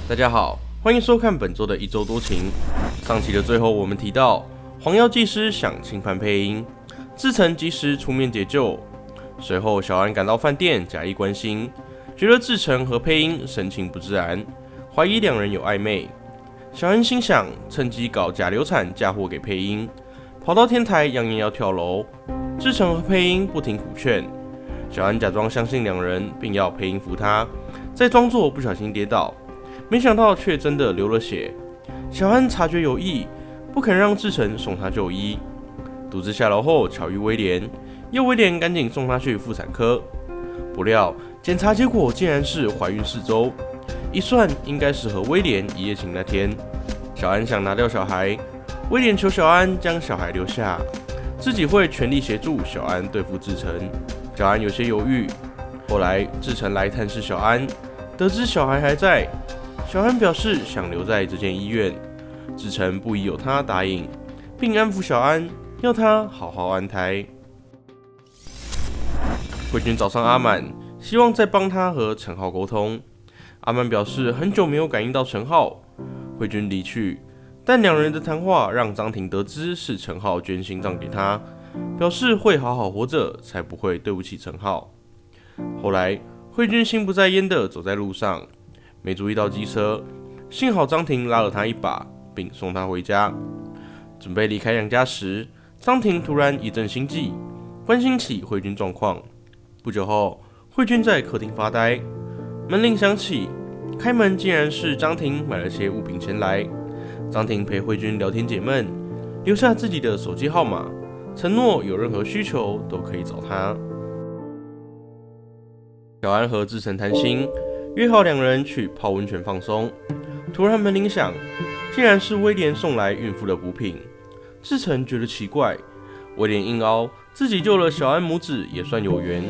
大家好，欢迎收看本周的一周多情。上期的最后，我们提到黄妖技师想侵犯配音，志成及时出面解救。随后，小安赶到饭店，假意关心，觉得志成和配音神情不自然，怀疑两人有暧昧。小安心想趁机搞假流产嫁祸给配音，跑到天台扬言要跳楼。志成和配音不听苦劝，小安假装相信两人，并要配音扶他，再装作不小心跌倒。没想到却真的流了血，小安察觉有异，不肯让志成送他就医。独自下楼后巧遇威廉，要威廉赶紧送他去妇产科。不料检查结果竟然是怀孕4周，一算应该是和威廉一夜情那天。小安想拿掉小孩，威廉求小安将小孩留下，自己会全力协助小安对付志成。小安有些犹豫，后来志成来探视小安，得知小孩还在。小安表示想留在这间医院，志成不疑有他答应，并安抚小安，要他好好安胎。慧君找上阿满，希望再帮他和陈浩沟通。阿满表示很久没有感应到陈浩，慧君离去，但两人的谈话让张庭得知是陈浩捐心脏给他，表示会好好活着，才不会对不起陈浩。后来慧君心不在焉的走在路上，没注意到机车，幸好张庭拉了他一把，并送他回家。准备离开杨家时，张庭突然一阵心悸，关心起慧君状况。不久后，慧君在客厅发呆，门铃响起，开门竟然是张庭买了些物品前来。张庭陪慧君聊天解闷，留下自己的手机号码，承诺有任何需求都可以找他。小安和志成谈心，约好两人去泡温泉放松。突然门铃响，竟然是威廉送来孕妇的补品。志成觉得奇怪，威廉硬凹自己救了小安母子也算有缘，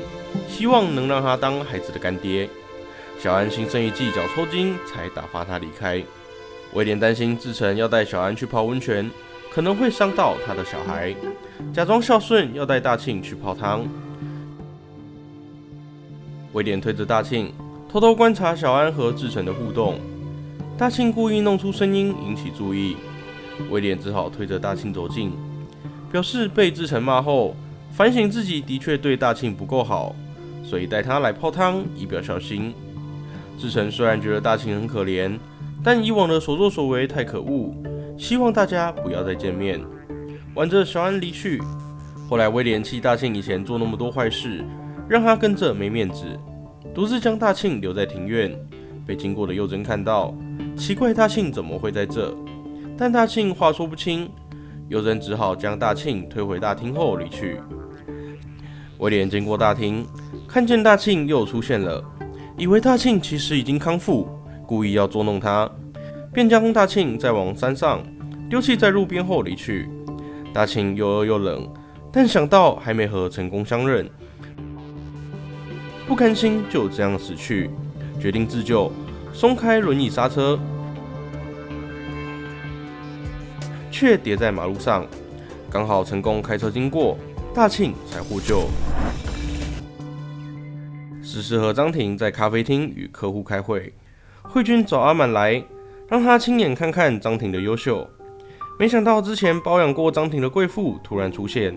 希望能让他当孩子的干爹。小安心生一计，脚抽筋，才打发他离开。威廉担心志成要带小安去泡温泉，可能会伤到他的小孩，假装孝顺要带大庆去泡汤。威廉推着大庆，偷偷观察小安和志成的互动。大庆故意弄出声音引起注意，威廉只好推着大庆走近，表示被志成骂后，反省自己的确对大庆不够好，所以带他来泡汤以表孝心。志成虽然觉得大庆很可怜，但以往的所作所为太可恶，希望大家不要再见面。挽着小安离去。后来威廉气大庆以前做那么多坏事，让他跟着没面子，独自将大庆留在庭院。被经过的佑真看到，奇怪大庆怎么会在这，但大庆话说不清，佑真只好将大庆推回大厅后离去。威廉经过大厅，看见大庆又出现了，以为大庆其实已经康复，故意要捉弄他，便将大庆再往山上丢弃在路边后离去。大庆又饿又冷，但想到还没和成功相认，不甘心就这样死去，决定自救，松开轮椅刹车，却跌在马路上，刚好成功开车经过，大庆才获救。诗诗和张庭在咖啡厅与客户开会，慧君找阿满来，让他亲眼看看张庭的优秀。没想到之前包养过张庭的贵妇突然出现。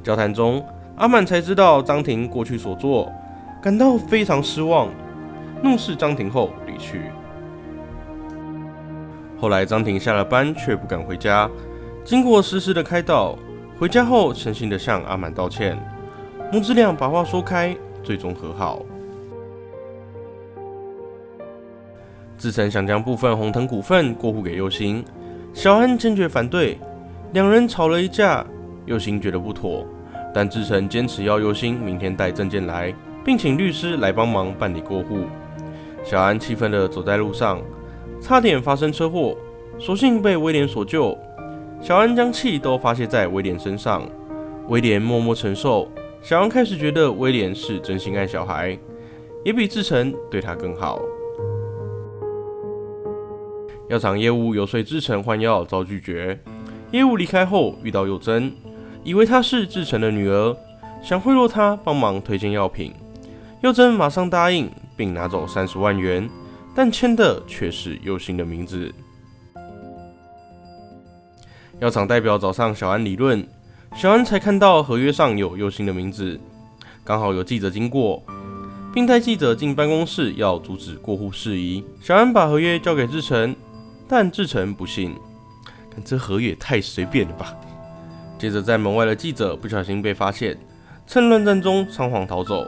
交谈中，阿满才知道张庭过去所做，感到非常失望，怒视张庭后离去。后来张庭下了班却不敢回家，经过诗诗的开导，回家后诚心地向阿满道歉，母子俩把话说开，最终和好。志成想将部分红藤股份过户给佑星，小安坚决反对，两人吵了一架，佑星觉得不妥，但志成坚持要佑星明天带证件来，并请律师来帮忙办理过户。小安气愤地走在路上，差点发生车祸，所幸被威廉所救。小安将气都发泄在威廉身上，威廉默默承受。小安开始觉得威廉是真心爱小孩，也比志成对他更好。药厂业务游说志成换药遭拒绝，业务离开后遇到佑真，以为她是志成的女儿，想贿赂她帮忙推荐药品。佑真马上答应，并拿走30万元，但签的却是佑星的名字。药厂代表找上小安理论，小安才看到合约上有佑星的名字，刚好有记者经过，并带记者进办公室要阻止过户事宜。小安把合约交给志成，但志成不信，看这合约也太随便了吧。接着在门外的记者不小心被发现，趁乱战中仓皇逃走，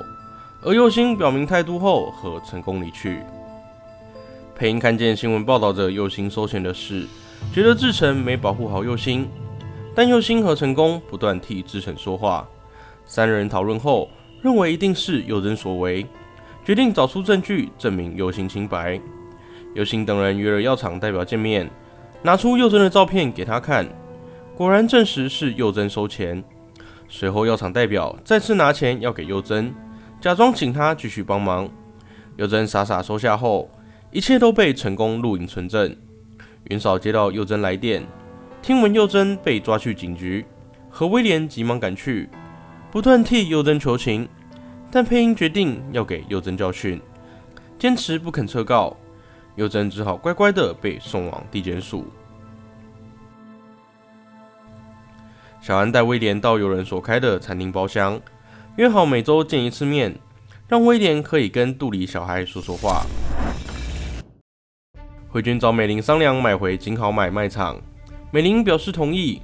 而佑星表明态度后和成功离去。配音看见新闻报道着佑星收钱的事，觉得志成没保护好佑星，但佑星和成功不断替志成说话。三人讨论后，认为一定是佑真所为，决定找出证据证明佑星清白。佑星等人约了药厂代表见面，拿出佑真的照片给他看，果然证实是佑真收钱。随后药厂代表再次拿钱要给佑真，假装请他继续帮忙。佑真傻傻收下后，一切都被成功录影存证。云嫂接到佑真来电，听闻佑真被抓去警局，和威廉急忙赶去，不断替佑真求情，但配音决定要给佑真教训，坚持不肯撤告。佑真只好乖乖的被送往地检署。小安带威廉到有人所开的餐厅包厢，约好每周见一次面，让威廉可以跟肚里小孩说说话。慧君找美玲商量买回金豪买卖场，美玲表示同意。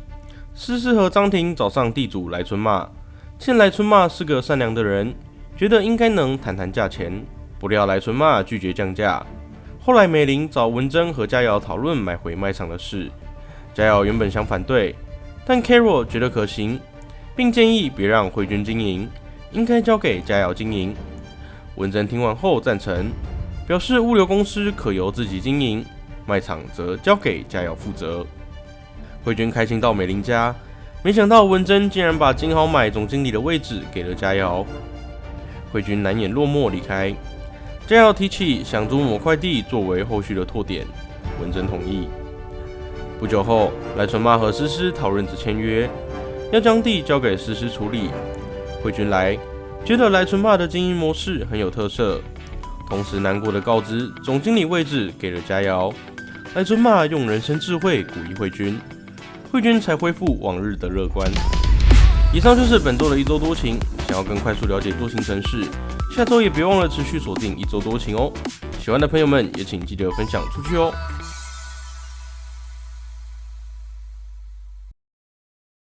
诗诗和张婷找上地主来春骂，见来春骂是个善良的人，觉得应该能谈谈价钱，不料来春骂拒绝降价。后来美玲找文珍和佳瑶讨论买回卖场的事，佳瑶原本想反对，但 Carol 觉得可行，并建议别让慧君经营，应该交给佳瑶经营。文珍听完后赞成，表示物流公司可由自己经营，卖场则交给佳瑶负责。慧君开心到美玲家，没想到文珍竟然把金豪买总经理的位置给了佳瑶。慧君难掩落寞离开，佳瑶提起想租某块地作为后续的拓点，文珍同意。不久后，来春妈和诗诗讨论着签约，要将地交给诗诗处理。慧君来，觉得来春妈的经营模式很有特色，同时难过的告知总经理位置给了佳瑶。来春妈用人生智慧鼓励慧君，慧君才恢复往日的乐观。以上就是本周的一周多情，想要更快速了解多情城市，下周也别忘了持续锁定一周多情哦。喜欢的朋友们也请记得分享出去哦。